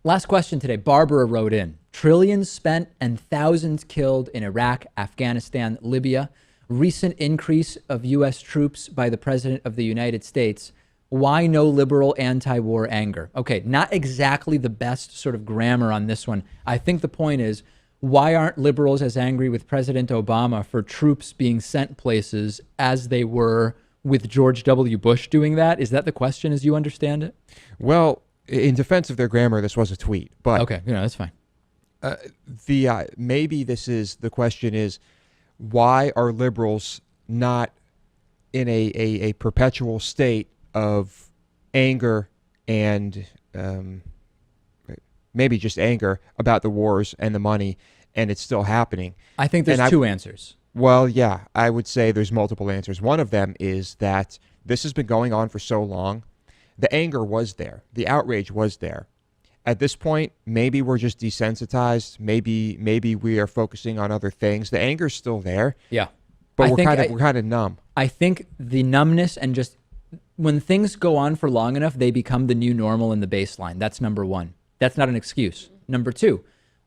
Last question today. Barbara wrote in, trillions spent and thousands killed in Iraq, Afghanistan, Libya. Recent increase of U.S. troops by the President of the United States. Why no liberal anti-war anger? Okay, not exactly the best sort of grammar on this one. I think the point is, why aren't liberals as angry with President Obama for troops being sent places as they were with George W. Bush doing that? Is that the question as you understand it? Well, in defense of their grammar, this was a tweet. But okay, that's fine. Maybe the question is, why are liberals not in a perpetual state of anger and maybe just anger about the wars and the money, and it's still happening? I think there's two answers. Well, yeah, I would say there's multiple answers. One of them is that this has been going on for so long. The anger was there. The outrage was there. At this point, maybe we're just desensitized. Maybe we are focusing on other things. The anger's still there. Yeah. But we're kind of numb. I think the numbness and just when things go on for long enough, they become the new normal and the baseline. That's number one. That's not an excuse. Number two,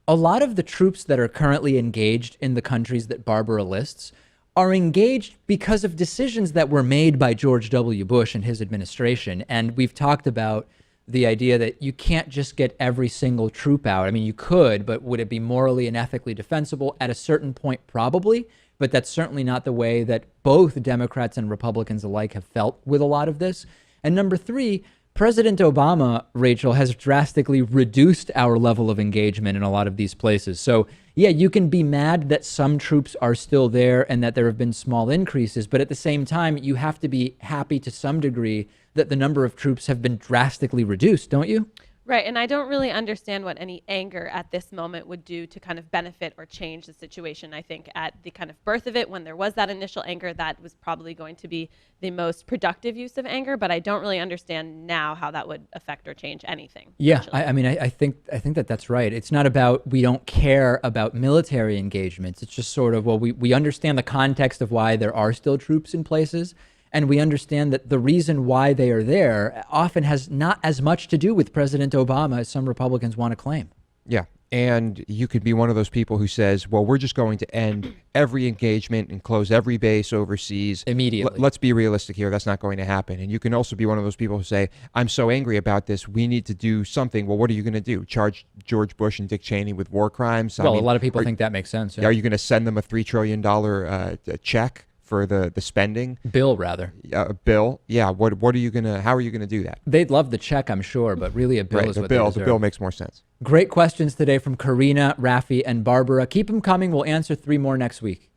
a lot of the troops that are currently engaged in the countries that Barbara lists are engaged because of decisions that were made by George W. Bush and his administration. And we've talked about the idea that you can't just get every single troop out. I mean, you could, but would it be morally and ethically defensible? At a certain point, probably. But that's certainly not the way that both Democrats and Republicans alike have felt with a lot of this. And number three, President Obama, Rachel, has drastically reduced our level of engagement in a lot of these places. So, yeah, you can be mad that some troops are still there and that there have been small increases. But at the same time, you have to be happy to some degree that the number of troops have been drastically reduced, don't you? Right. And I don't really understand what any anger at this moment would do to kind of benefit or change the situation. I think at the kind of birth of it, when there was that initial anger, that was probably going to be the most productive use of anger. But I don't really understand now how that would affect or change anything. Yeah, I think that's right. It's not about we don't care about military engagements. It's just sort of, well, we understand the context of why there are still troops in places. And we understand that the reason why they are there often has not as much to do with President Obama as some Republicans want to claim. Yeah. And you could be one of those people who says, well, we're just going to end every engagement and close every base overseas immediately. Let's be realistic here. That's not going to happen. And you can also be one of those people who say, I'm so angry about this. We need to do something. Well, what are you going to do? Charge George Bush and Dick Cheney with war crimes? Well, a lot of people think that makes sense. Yeah. Are you going to send them a $3 trillion check for the spending bill, rather? Bill, yeah. How are you gonna do that? They'd love the check, I'm sure, but really a bill right, is what the they deserve. bill makes more sense. Great questions today from Karina, Rafi, and Barbara. Keep them coming. We'll answer 3 more next week.